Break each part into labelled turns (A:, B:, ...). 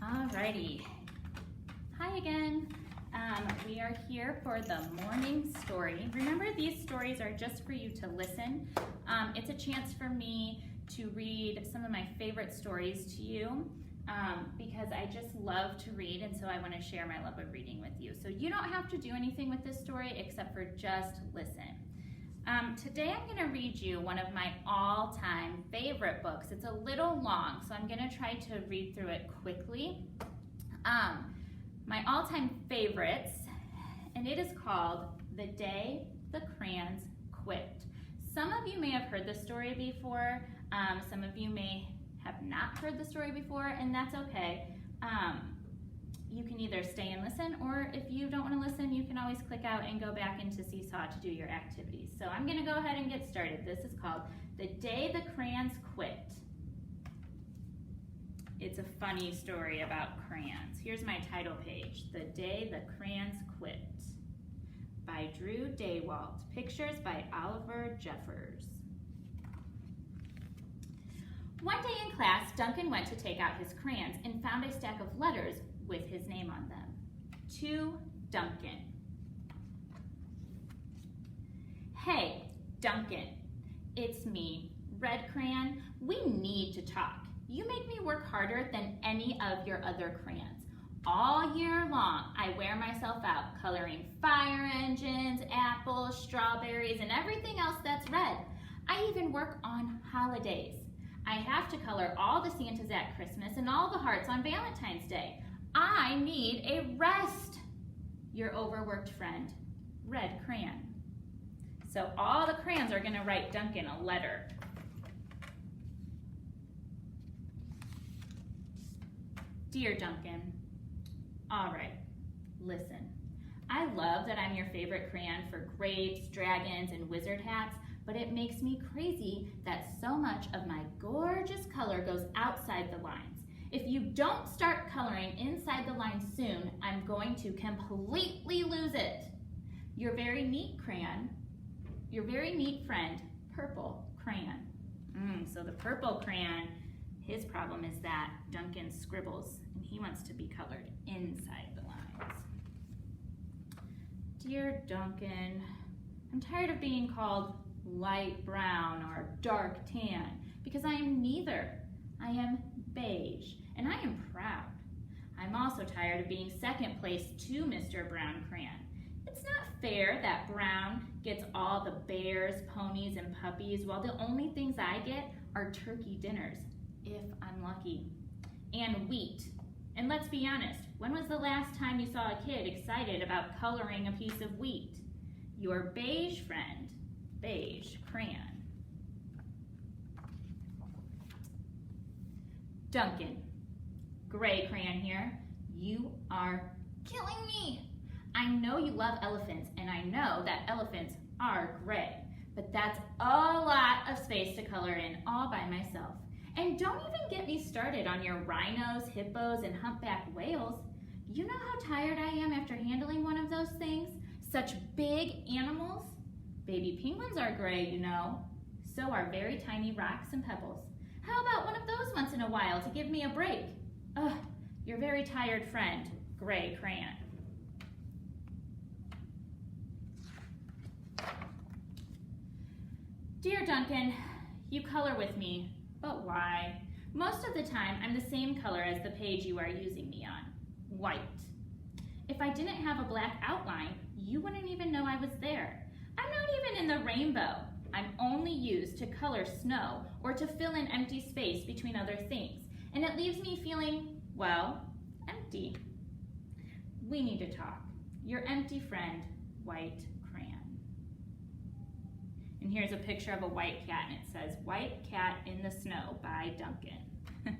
A: Alrighty. Hi again. We are here for the morning story. Remember, these stories are just for you to listen. It's a chance for me to read some of my favorite stories to you because I just love to read, and so I want to share my love of reading with you. So you don't have to do anything with this story except for just listen. Today I'm going to read you one of my all-time favorite books. It's a little long, so I'm going to try to read through it quickly. My all-time favorites, and it is called The Day the Crayons Quit. Some of you may have heard this story before. Some of you may have not heard the story before, and that's okay. You can either stay and listen, or if you don't want to listen, you can always click out and go back into Seesaw to do your activities. So I'm going to go ahead and get started. This is called The Day the Crayons Quit. It's a funny story about crayons. Here's my title page, The Day the Crayons Quit, by Drew Daywalt. Pictures by Oliver Jeffers. One day in class, Duncan went to take out his crayons and found a stack of letters with his name on them. To Duncan. Hey, Duncan, it's me, Red Crayon. We need to talk. You make me work harder than any of your other crayons. All year long, I wear myself out coloring fire engines, apples, strawberries, and everything else that's red. I even work on holidays. I have to color all the Santas at Christmas and all the hearts on Valentine's Day. I need a rest. Your overworked friend, Red Crayon. So all the crayons are going to write Duncan a letter. Dear Duncan, all right, listen. I love that I'm your favorite crayon for grapes, dragons, and wizard hats, but it makes me crazy that so much of my gorgeous color goes outside the lines. If you don't start coloring inside the lines soon, I'm going to completely lose it. Your very neat friend, Purple Crayon. So the purple crayon, his problem is that Duncan scribbles and he wants to be colored inside the lines. Dear Duncan, I'm tired of being called light brown or dark tan because I am neither. I am beige, and I am proud. I'm also tired of being second place to Mr. Brown Crayon. It's not fair that Brown gets all the bears, ponies, and puppies while the only things I get are turkey dinners, if I'm lucky, and wheat. And let's be honest, when was the last time you saw a kid excited about coloring a piece of wheat? Your beige friend, Beige Crayon. Duncan, Gray Crayon here. You are killing me. I know you love elephants, and I know that elephants are gray, but that's a lot of space to color in all by myself. And don't even get me started on your rhinos, hippos, and humpback whales. You know how tired I am after handling one of those things? Such big animals. Baby penguins are gray, you know. So are very tiny rocks and pebbles. How about one of those once in a while to give me a break? Ugh, your very tired friend, Gray Crayon. Dear Duncan, you color with me, but why? Most of the time, I'm the same color as the page you are using me on, white. If I didn't have a black outline, you wouldn't even know I was there. I'm not even in the rainbow. I'm only used to color snow or to fill in empty space between other things, and it leaves me feeling, well, empty. We need to talk. Your empty friend, White Crayon. And here's a picture of a white cat, and it says, White Cat in the Snow by Duncan.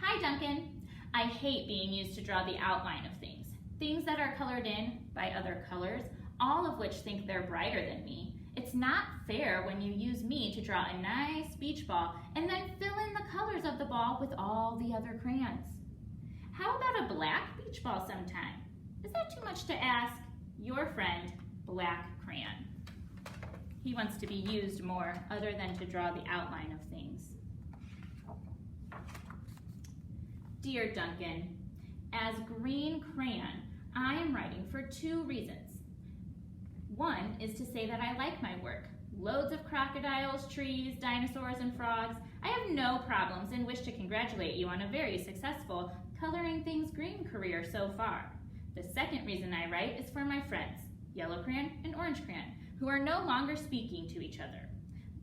A: Hi, Duncan. I hate being used to draw the outline of things. Things that are colored in by other colors, all of which think they're brighter than me. It's not fair when you use me to draw a nice beach ball and then fill in the colors of the ball with all the other crayons. How about a black beach ball sometime? Is that too much to ask? Your friend, Black Crayon. He wants to be used more other than to draw the outline of things. Dear Duncan, as Green Crayon, I am writing for 2 reasons. One is to say that I like my work. Loads of crocodiles, trees, dinosaurs, and frogs. I have no problems and wish to congratulate you on a very successful coloring things green career so far. The second reason I write is for my friends, Yellow Crayon and Orange Crayon, who are no longer speaking to each other.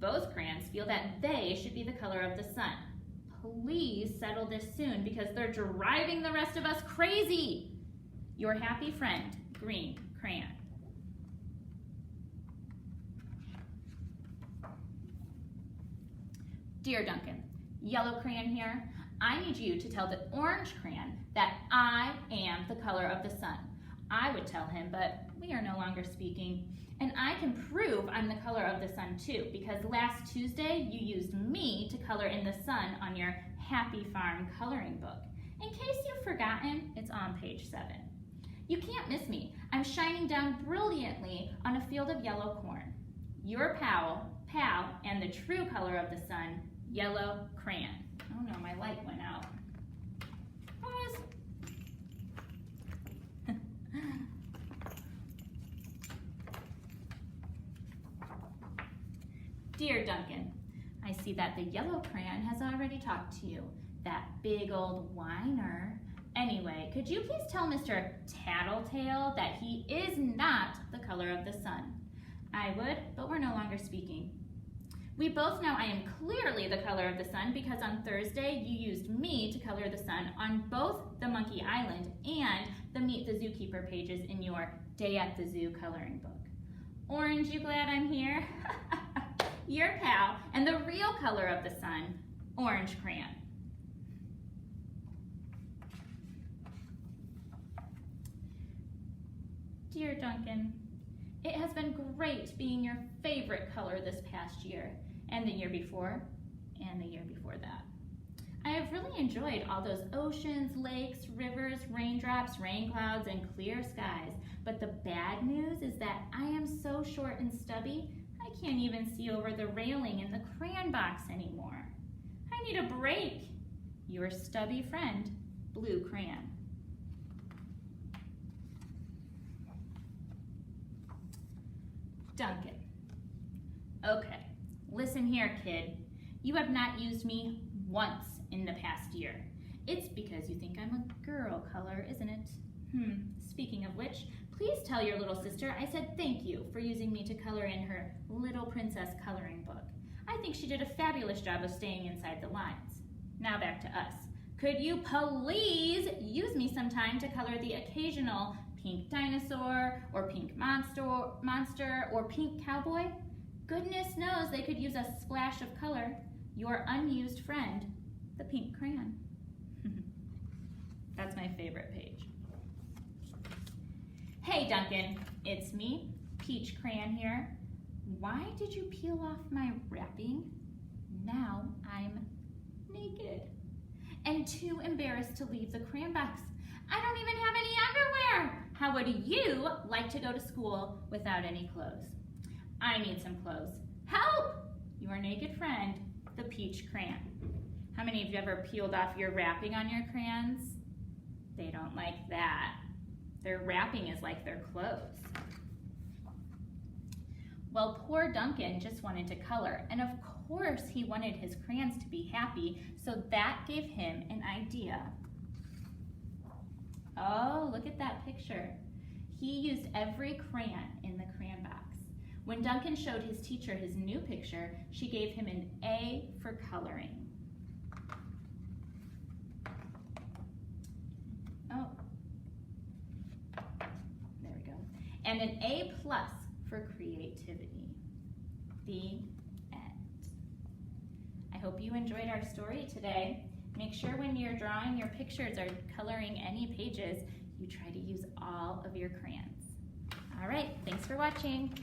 A: Both crayons feel that they should be the color of the sun. Please settle this soon because they're driving the rest of us crazy. Your happy friend, Green Crayon. Dear Duncan, Yellow Crayon here. I need you to tell the Orange Crayon that I am the color of the sun. I would tell him, but we are no longer speaking. And I can prove I'm the color of the sun too, because last Tuesday you used me to color in the sun on your Happy Farm coloring book. In case you've forgotten, it's on page 7. You can't miss me. I'm shining down brilliantly on a field of yellow corn. Your pal, and the true color of the sun, Yellow Crayon. Oh no, my light went out. Pause. Dear Duncan, I see that the Yellow Crayon has already talked to you. That big old whiner. Anyway, could you please tell Mr. Tattletale that he is not the color of the sun? I would, but we're no longer speaking. We both know I am clearly the color of the sun because on Thursday you used me to color the sun on both the Monkey Island and the Meet the Zookeeper pages in your Day at the Zoo coloring book. Orange, you glad I'm here? Your pal and the real color of the sun, Orange Crayon. Dear Duncan, it has been great being your favorite color this past year, and the year before, and the year before that. I have really enjoyed all those oceans, lakes, rivers, raindrops, rain clouds, and clear skies. But the bad news is that I am so short and stubby, I can't even see over the railing in the crayon box anymore. I need a break. Your stubby friend, Blue Crayon. Duncan. Okay, listen here, kid. You have not used me once in the past year. It's because you think I'm a girl color, isn't it? Speaking of which, please tell your little sister I said thank you for using me to color in her Little Princess coloring book. I think she did a fabulous job of staying inside the lines. Now back to us. Could you please use me sometime to color the occasional pink dinosaur, or pink monster, or pink cowboy? Goodness knows they could use a splash of color. Your unused friend, the pink crayon. That's my favorite page. Hey Duncan, it's me, Peach Crayon here. Why did you peel off my wrapping? Now I'm naked and too embarrassed to leave the crayon box. I don't even have any underwear. How would you like to go to school without any clothes? I need some clothes. Help! Your naked friend, the Peach Crayon. How many of you ever peeled off your wrapping on your crayons? They don't like that. Their wrapping is like their clothes. Well, poor Duncan just wanted to color, and of course he wanted his crayons to be happy, so that gave him an idea. Oh, look at that picture. He used every crayon in the crayon box. When Duncan showed his teacher his new picture, she gave him an A for coloring. Oh, there we go. And an A+ for creativity. The end. I hope you enjoyed our story today. Make sure when you're drawing your pictures or coloring any pages, you try to use all of your crayons. All right, thanks for watching.